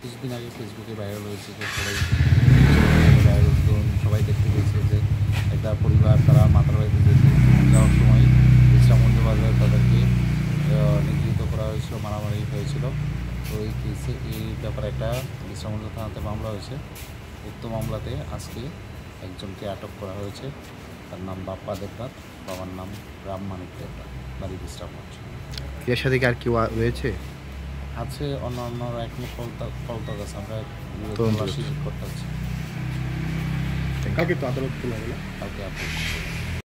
কিছুদিন আগে ফেসবুকে ভাইরাল হয়েছে যে সবাই দেখতে পেয়েছে যে একটা পরিবার তারা মাতার বাড়িতে যাওয়ার সময় বিশ্রামগঞ্জ বাজারে তাদেরকে নিগৃহীত করা হয়েছিল, মারামারি হয়েছিল। তো এই কেসে এই ব্যাপারে একটা বিশ্রামগঞ্জ থানাতে মামলা হয়েছে। উক্ত মামলাতে আজকে একজনকে আটক করা হয়েছে। তার নাম বাপ্পা দেবনাথ, বাবার নাম রাম মানিক দেবনাথ, বাড়ি বিশ্রামগঞ্জ। এর সাথে কি আর কেউ রয়েছে? আছে অন্যান্যরা এখনো পলাতক আছে, আমরা তদন্ত করতে হচ্ছে। কালকে তো আদালত খোলা হলো। কালকে আপনি